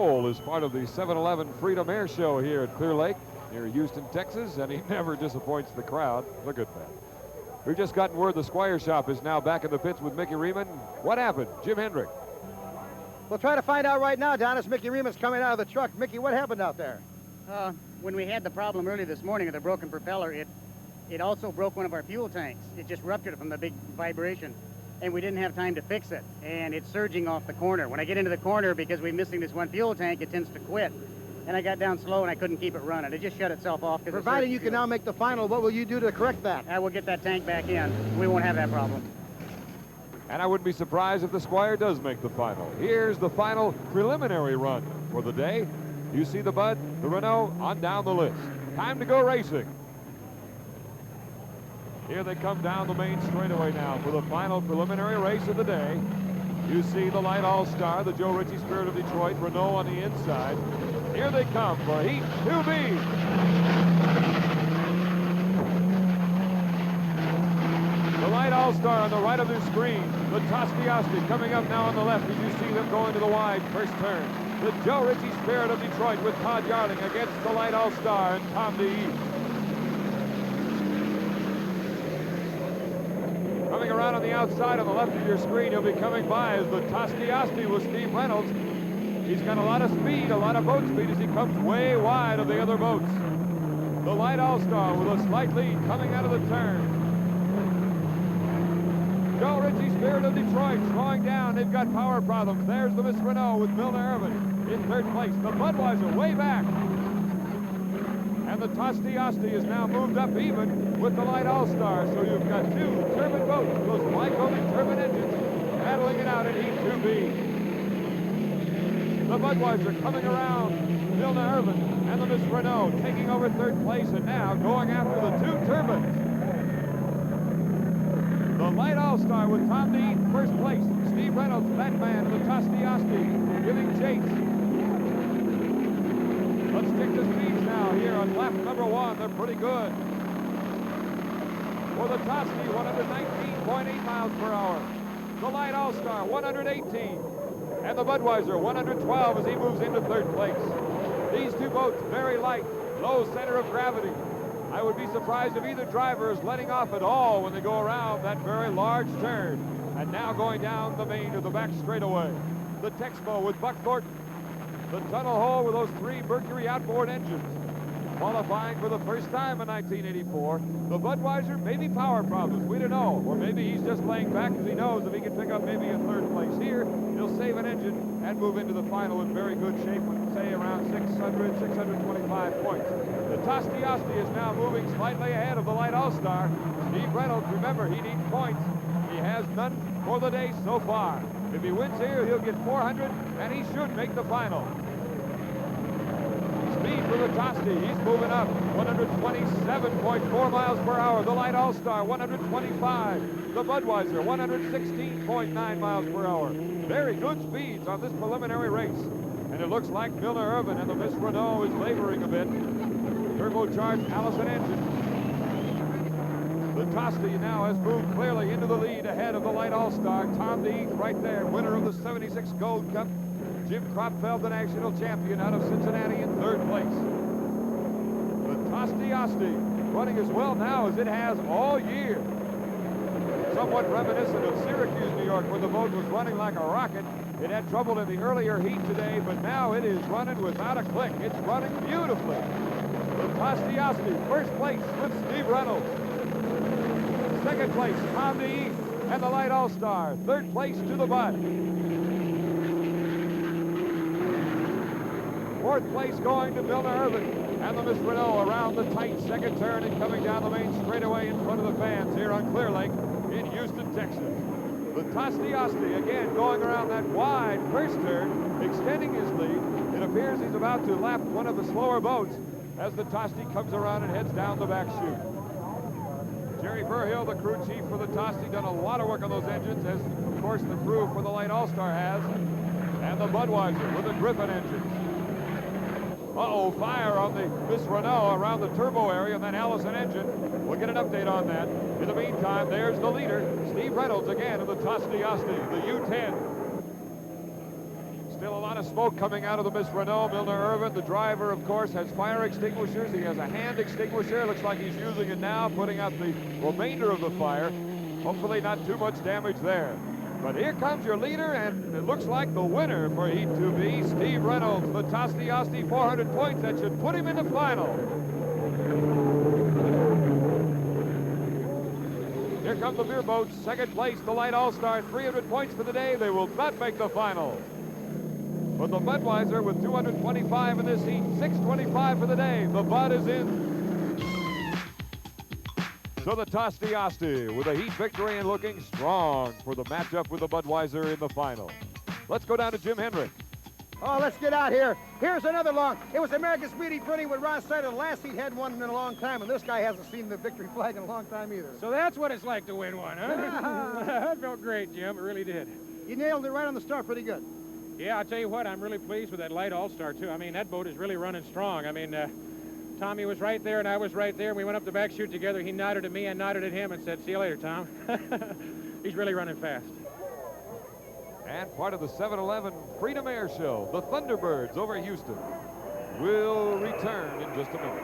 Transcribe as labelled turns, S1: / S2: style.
S1: Is part of the 7-Eleven Freedom Air Show here at Clear Lake near Houston, Texas, and he never disappoints the crowd. Look at that. We've just gotten word the Squire Shop is now back in the pits with Mickey Riemann. What happened? Jim Hendrick.
S2: We'll try to find out right now, Don, as Mickey Rieman's coming out of the truck. Mickey, what happened out there?
S3: When we had the problem early this morning of the broken propeller, it also broke one of our fuel tanks. It just ruptured from the big vibration, and we didn't have time to fix it, and it's surging off the corner. When I get into the corner, because we're missing this one fuel tank, it tends to quit. And I got down slow, and I couldn't keep it running. It just shut itself off.
S2: Providing you can now make the final, what will you do to correct that?
S3: I will get that tank back in. We won't have that problem.
S1: And I wouldn't be surprised if the Squire does make the final. Here's the final preliminary run for the day. You see the Bud, the Renault, on down the list. Time to go racing. Here they come down the main straightaway now for the final preliminary race of the day. You see the Light All-Star, the Joe Ritchie Spirit of Detroit, Renault on the inside. Here they come for Heat 2B. The Light All-Star on the right of the screen. The Tosti coming up now on the left as you see them going to the wide first turn. The Joe Ritchie Spirit of Detroit with Todd Yarling against the Light All-Star and Tom DeEast. Coming around on the outside on the left of your screen, he'll be coming by as the Tosti with Steve Reynolds. He's got a lot of speed, a lot of boat speed as he comes way wide of the other boats. The Light All-Star with a slight lead coming out of the turn. Joe Ritchie Spirit of Detroit slowing down. They've got power problems. There's the Miss Renault with Milner Irvin in third place. The Budweiser way back. And the Tosti is now moved up even with the Light All-Star. So you've got two turbine boats, those Lycoming turbine engines, battling it out in Heat 2B. The Budweiser coming around, Milner Irvin and the Miss Renault taking over third place and now going after the two turbines. The Light All-Star with Tom DeEast first place. Steve Reynolds, Batman, and the Tosti giving chase. Let's check the speeds now here on lap number one. They're pretty good. For the Tosti, 119.8 miles per hour. The Light All-Star, 118. And the Budweiser, 112 as he moves into third place. These two boats, very light, low center of gravity. I would be surprised if either driver is letting off at all when they go around that very large turn. And now going down the main to the back straightaway. The Texmo with Buck Thornton. The tunnel hole with those three Mercury outboard engines. Qualifying for the first time in 1984. The Budweiser, maybe power problems, we don't know. Or maybe he's just laying back because he knows if he can pick up maybe a third place here, he'll save an engine and move into the final in very good shape with, say, around 625 points. The Tosti is now moving slightly ahead of the Light All-Star. Steve Reynolds, remember, he needs points. He has none for the day so far. If he wins here, he'll get 400, and he should make the final. Speed for the Tosti, he's moving up, 127.4 miles per hour. The Light All-Star, 125. The Budweiser, 116.9 miles per hour. Very good speeds on this preliminary race. And it looks like Milner Irvin and the Miss Renault is laboring a bit. Turbocharged Allison engine. The Tosti now has moved clearly into the lead ahead of the Light All-Star. Tom DeEast right there, winner of the 76 Gold Cup. Jim Kropfeld, the national champion out of Cincinnati in third place. The Tosti running as well now as it has all year. Somewhat reminiscent of Syracuse, New York, where the boat was running like a rocket. It had trouble in the earlier heat today, but now it is running without a click. It's running beautifully. The Tosti first place with Steve Reynolds. Second place, Tom DeEast and the Light All-Star. Third place to the Bud. Fourth place going to Milner Irvin and the Miss Renault around the tight second turn and coming down the main straightaway in front of the fans here on Clear Lake in Houston, Texas. The Tosti again going around that wide first turn, extending his lead. It appears he's about to lap one of the slower boats as the Tosti comes around and heads down the back chute. Jerry Burhill, the crew chief for the Tosti, done a lot of work on those engines, as of course the crew for the Light All-Star has. And the Budweiser with the Griffin engines. Uh-oh, fire on the Miss Renault around the turbo area and that Allison engine. We'll get an update on that. In the meantime, there's the leader, Steve Reynolds again of the Tosti, the U-10. Still Still a lot of smoke coming out of the Miss Renault. Milner Irvin, the driver, of course, has fire extinguishers. He has a hand extinguisher. Looks like he's using it now, putting out the remainder of the fire. Hopefully not too much damage there. But here comes your leader, and it looks like the winner for Heat 2B, Steve Reynolds, the Tosti Asti 400 points. That should put him in the final. Here come the beer boats. Second place, the Light All-Star, 300 points for the day. They will not make the final. But the Budweiser with 225 in this heat, 625 for the day. The Bud is in. So the Tosti Asti with a heat victory and looking strong for the matchup with the Budweiser in the final. Let's go down to Jim Hendrick.
S2: Oh, let's get out here. Here's another long. It was American Speedy Printing with Ross Sider. The last heat had one in a long time, and this guy hasn't seen the victory flag in a long time either.
S4: So that's what it's like to win one, huh? That felt great, Jim. It really did.
S2: You nailed it right on the start pretty good.
S4: Yeah, I'll tell you what, I'm really pleased with that Light All-Star, too. I mean, that boat is really running strong. I mean, Tommy was right there, and I was right there, and we went up the back chute together. He nodded at me, I nodded at him, and said, "See you later, Tom." He's really running fast.
S1: And part of the 7-Eleven Freedom Air Show, the Thunderbirds over Houston, will return in just a minute.